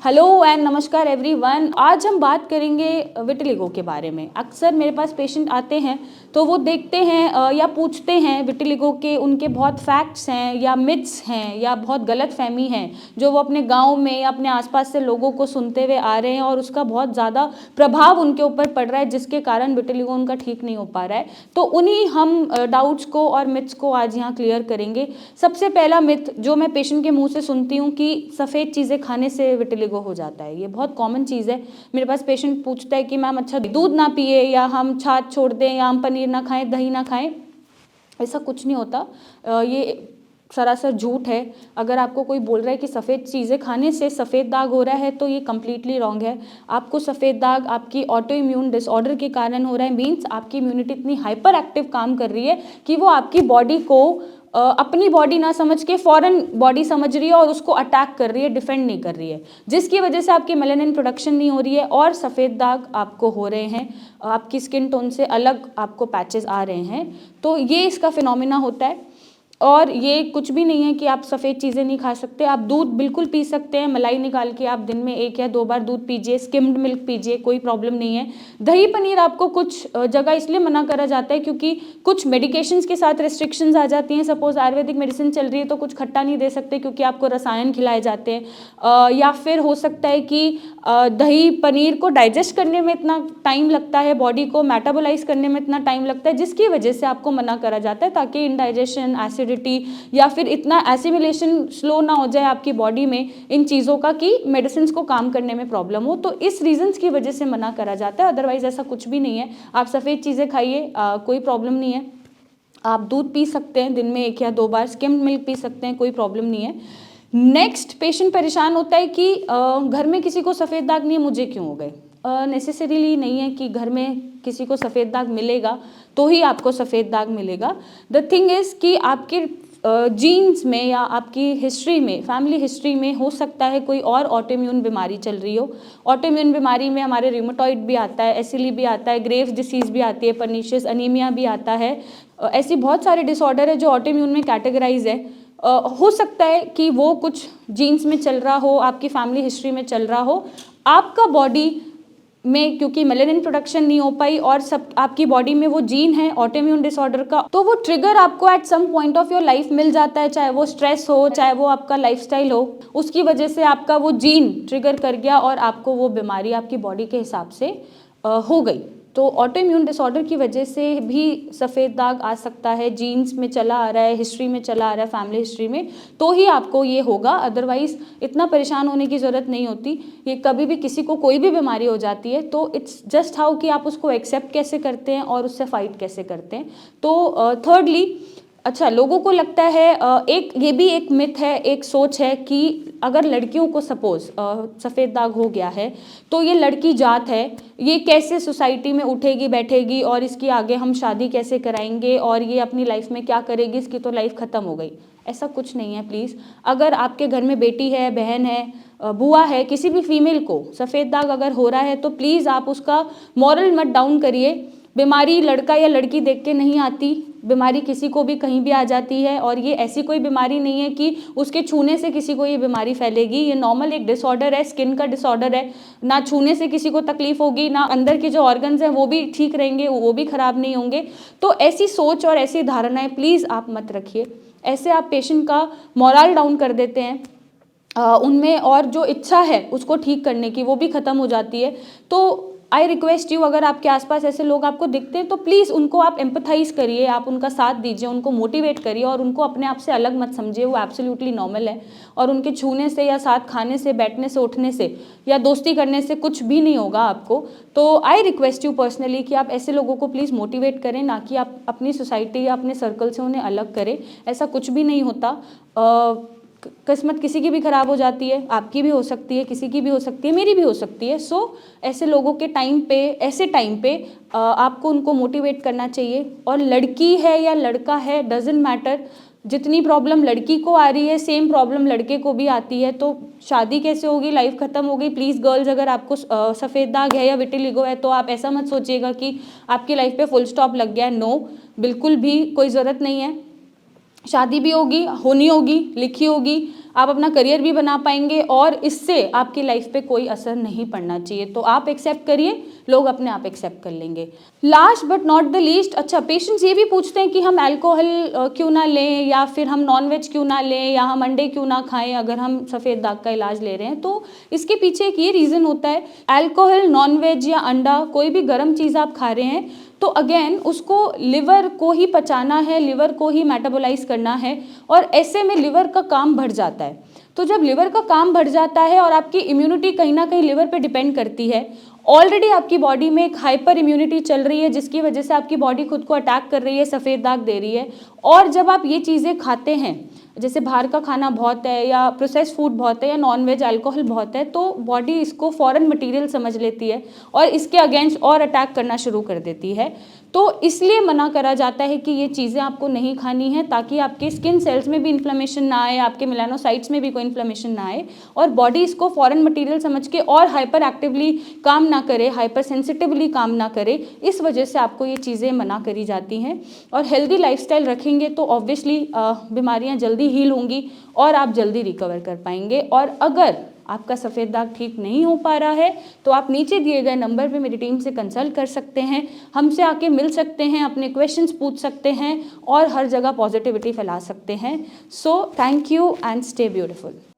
Hello and नमस्कार everyone. आज हम बात करेंगे विटिलिगो के बारे में। अक्सर मेरे पास पेशेंट आते हैं तो वो देखते हैं या पूछते हैं विटिलिगो के उनके बहुत फैक्ट्स हैं या मिथ्स हैं या बहुत गलत फहमी हैं जो वो अपने गांव में या अपने आसपास से लोगों को सुनते हुए आ रहे हैं और उसका बहुत ज़्यादा प्रभाव उनके ऊपर पड़ रहा है जिसके कारण विटिलिगो उनका ठीक नहीं हो पा रहा है। तो उन्हीं हम डाउट्स को और मिथ्स को आज यहाँ क्लियर करेंगे। सबसे पहला मिथ जो मैं पेशेंट के मुँह से सुनती हूँ कि सफ़ेद चीज़ें खाने से विटिलिगो हो जाता है। ये बहुत कॉमन चीज़ है। मेरे पास पेशेंट पूछता है कि मैम अच्छा दूध ना पिए या हम छाछ छोड़ दें या हम पनीर ना खाएं, दही ना खाएं। ऐसा कुछ नहीं होता। ये सरासर झूठ है। अगर आपको कोई बोल रहा है कि सफ़ेद चीज़ें खाने से सफ़ेद दाग हो रहा है तो ये कम्प्लीटली रॉन्ग है। आपको सफ़ेद दाग आपकी ऑटो इम्यून डिसऑर्डर के कारण हो रहा है। मीन्स आपकी इम्यूनिटी इतनी हाइपर एक्टिव काम कर रही है कि वो आपकी बॉडी को अपनी बॉडी ना समझ के फॉरेन बॉडी समझ रही है और उसको अटैक कर रही है, डिफेंड नहीं कर रही है, जिसकी वजह से आपकी मेलानिन प्रोडक्शन नहीं हो रही है और सफ़ेद दाग आपको हो रहे हैं। आपकी स्किन टोन से अलग आपको पैचेस आ रहे हैं। तो ये इसका फिनोमिना होता है। और ये कुछ भी नहीं है कि आप सफ़ेद चीज़ें नहीं खा सकते। आप दूध बिल्कुल पी सकते हैं। मलाई निकाल के आप दिन में 1 या 2 बार दूध पीजिए, स्किम्ड मिल्क पीजिए, कोई प्रॉब्लम नहीं है। दही पनीर आपको कुछ जगह इसलिए मना करा जाता है क्योंकि कुछ मेडिकेशंस के साथ रिस्ट्रिक्शंस आ जाती हैं। सपोज आयुर्वेदिक मेडिसिन चल रही है तो कुछ खट्टा नहीं दे सकते क्योंकि आपको रसायन खिलाए जाते हैं। या फिर हो सकता है कि दही पनीर को डाइजेस्ट करने में इतना टाइम लगता है, बॉडी को मेटाबोलाइज करने में इतना टाइम लगता है, जिसकी वजह से आपको मना करा जाता है ताकि इंडाइजेशन, एसिडिटी या फिर इतना एसिमिलेशन स्लो ना हो जाए आपकी बॉडी में इन चीज़ों का कि मेडिसिन को काम करने में प्रॉब्लम हो। तो इस रीजंस की वजह से मना करा जाता है। अदरवाइज ऐसा कुछ भी नहीं है। आप सफ़ेद चीज़ें खाइए, कोई प्रॉब्लम नहीं है। आप दूध पी सकते हैं दिन में 1 या 2 बार, स्किम्ड मिल्क पी सकते हैं, कोई प्रॉब्लम नहीं है। नेक्स्ट पेशेंट परेशान होता है कि घर में किसी को सफ़ेद दाग नहीं है, मुझे क्यों हो गए। नेसेसरीली नहीं है कि घर में किसी को सफ़ेद दाग मिलेगा तो ही आपको सफ़ेद दाग मिलेगा। द थिंग इज़ कि आपके जीन्स में या आपकी हिस्ट्री में, फैमिली हिस्ट्री में हो सकता है कोई और ऑटोइम्यून बीमारी चल रही हो। ऑटोइम्यून बीमारी में हमारे रूमेटॉइड भी आता है, एसिली भी आता है, ग्रेव्स डिसीज़ भी आती है, पर्नीशियस अनीमिया भी आता है। ऐसी बहुत सारे डिसऑर्डर है जो ऑटोइम्यून में कैटेगराइज है। हो सकता है कि वो कुछ जीन्स में चल रहा हो, आपकी फैमिली हिस्ट्री में चल रहा हो। आपका बॉडी में क्योंकि मेलानिन प्रोडक्शन नहीं हो पाई और सब आपकी बॉडी में वो जीन है ऑटोइम्यून डिसऑर्डर का, तो वो ट्रिगर आपको at some point of your life मिल जाता है। चाहे वो स्ट्रेस हो, चाहे वो आपका लाइफस्टाइल हो, उसकी वजह से आपका वो जीन ट्रिगर कर गया और आपको वो बीमारी आपकी बॉडी के हिसाब से हो गई। तो ऑटोइम्यून डिसऑर्डर की वजह से भी सफ़ेद दाग आ सकता है। जीन्स में चला आ रहा है, हिस्ट्री में चला आ रहा है, फैमिली हिस्ट्री में, तो ही आपको ये होगा। अदरवाइज़ इतना परेशान होने की ज़रूरत नहीं होती। ये कभी भी किसी को कोई भी बीमारी हो जाती है तो इट्स जस्ट हाउ कि आप उसको एक्सेप्ट कैसे करते हैं और उससे फाइट कैसे करते हैं। तो थर्डली, अच्छा, लोगों को लगता है एक ये भी एक मिथ है, एक सोच है कि अगर लड़कियों को सपोज सफ़ेद दाग हो गया है तो ये लड़की जात है, ये कैसे सोसाइटी में उठेगी बैठेगी और इसकी आगे हम शादी कैसे कराएंगे और ये अपनी लाइफ में क्या करेगी, इसकी तो लाइफ ख़त्म हो गई। ऐसा कुछ नहीं है प्लीज़। अगर आपके घर में बेटी है, बहन है, बुआ है, किसी भी फीमेल को सफ़ेद दाग अगर हो रहा है तो प्लीज़ आप उसका मॉरल मत डाउन करिए। बीमारी लड़का या लड़की देख के नहीं आती, बीमारी किसी को भी कहीं भी आ जाती है और ये ऐसी कोई बीमारी नहीं है कि उसके छूने से किसी को ये बीमारी फैलेगी। ये नॉर्मल एक डिसऑर्डर है, स्किन का डिसऑर्डर है। ना छूने से किसी को तकलीफ होगी, ना अंदर के जो ऑर्गन्स हैं वो भी ठीक रहेंगे, वो भी खराब नहीं होंगे। तो ऐसी सोच और ऐसी धारणाएं प्लीज़ आप मत रखिए। ऐसे आप पेशेंट का मोरल डाउन कर देते हैं। उनमें और जो इच्छा है उसको ठीक करने की वो भी ख़त्म हो जाती है। तो आई रिक्वेस्ट यू, अगर आपके आसपास ऐसे लोग आपको दिखते हैं तो प्लीज़ उनको आप एम्पथाइज़ करिए, आप उनका साथ दीजिए, उनको मोटिवेट करिए और उनको अपने आप से अलग मत समझिए। वो एब्सोल्युटली नॉर्मल है और उनके छूने से या साथ खाने से, बैठने से, उठने से या दोस्ती करने से कुछ भी नहीं होगा आपको। तो आई रिक्वेस्ट यू पर्सनली कि आप ऐसे लोगों को प्लीज़ मोटिवेट करें, ना कि आप अपनी सोसाइटी या अपने सर्कल से उन्हें अलग करें। ऐसा कुछ भी नहीं होता। किस्मत किसी की भी ख़राब हो जाती है, आपकी भी हो सकती है, किसी की भी हो सकती है, मेरी भी हो सकती है। सो ऐसे लोगों के टाइम पे, ऐसे टाइम पे आपको उनको मोटिवेट करना चाहिए। और लड़की है या लड़का है, डजेंट मैटर। जितनी प्रॉब्लम लड़की को आ रही है सेम प्रॉब्लम लड़के को भी आती है। तो शादी कैसे होगी, लाइफ ख़त्म हो गई। प्लीज़ गर्ल्स, अगर आपको सफ़ेद दाग है या विटिलिगो है तो आप ऐसा मत सोचिएगा कि आपकी लाइफ पे फुल स्टॉप लग गया है। नो, बिल्कुल भी कोई ज़रूरत नहीं है। शादी भी होगी, होनी होगी, लिखी होगी, आप अपना करियर भी बना पाएंगे और इससे आपकी लाइफ पे कोई असर नहीं पड़ना चाहिए। तो आप एक्सेप्ट करिए, लोग अपने आप एक्सेप्ट कर लेंगे। Last but not the least, अच्छा पेशेंट्स ये भी पूछते हैं कि हम अल्कोहल क्यों ना लें, या फिर हम नॉनवेज क्यों ना लें, या हम अंडे क्यों ना खाएं अगर हम सफ़ेद दाग का इलाज ले रहे हैं। तो इसके पीछे एक ये रीज़न होता है, अल्कोहल, नॉनवेज या अंडा, कोई भी गर्म चीज़ आप खा रहे हैं तो अगेन उसको लिवर को ही पचाना है, लिवर को ही मेटाबोलाइज करना है, और ऐसे में लिवर का काम बढ़ जाता है। तो जब लिवर का काम बढ़ जाता है और आपकी इम्यूनिटी कहीं ना कहीं लिवर पे डिपेंड करती है, ऑलरेडी आपकी बॉडी में एक हाइपर इम्यूनिटी चल रही है जिसकी वजह से आपकी बॉडी खुद को अटैक कर रही है, सफ़ेद दाग दे रही है। और जब आप ये चीज़ें खाते हैं, जैसे बाहर का खाना बहुत है या प्रोसेस फूड बहुत है या नॉनवेज, अल्कोहल बहुत है, तो बॉडी इसको फॉरेन मटेरियल समझ लेती है और इसके अगेंस्ट और अटैक करना शुरू कर देती है। तो इसलिए मना करा जाता है कि ये चीज़ें आपको नहीं खानी है, ताकि आपके स्किन सेल्स में भी इन्फ्लेमेशन ना आए, आपके मेलानोसाइट्स में भी कोई इन्फ्लेमेशन ना आए और बॉडी इसको फॉरेन मटेरियल समझ के और हाइपर एक्टिवली काम ना करे, हाइपर सेंसिटिवली काम ना करे। इस वजह से आपको ये चीज़ें मना करी जाती हैं। और हेल्दी लाइफस्टाइल रखेंगे तो ऑब्वियसली बीमारियां जल्दी हील होंगी और आप जल्दी रिकवर कर पाएंगे। और अगर आपका सफ़ेद दाग ठीक नहीं हो पा रहा है तो आप नीचे दिए गए नंबर पे मेरी टीम से कंसल्ट कर सकते हैं, हमसे आके मिल सकते हैं, अपने क्वेश्चंस पूछ सकते हैं और हर जगह पॉजिटिविटी फैला सकते हैं। So thank you and stay beautiful.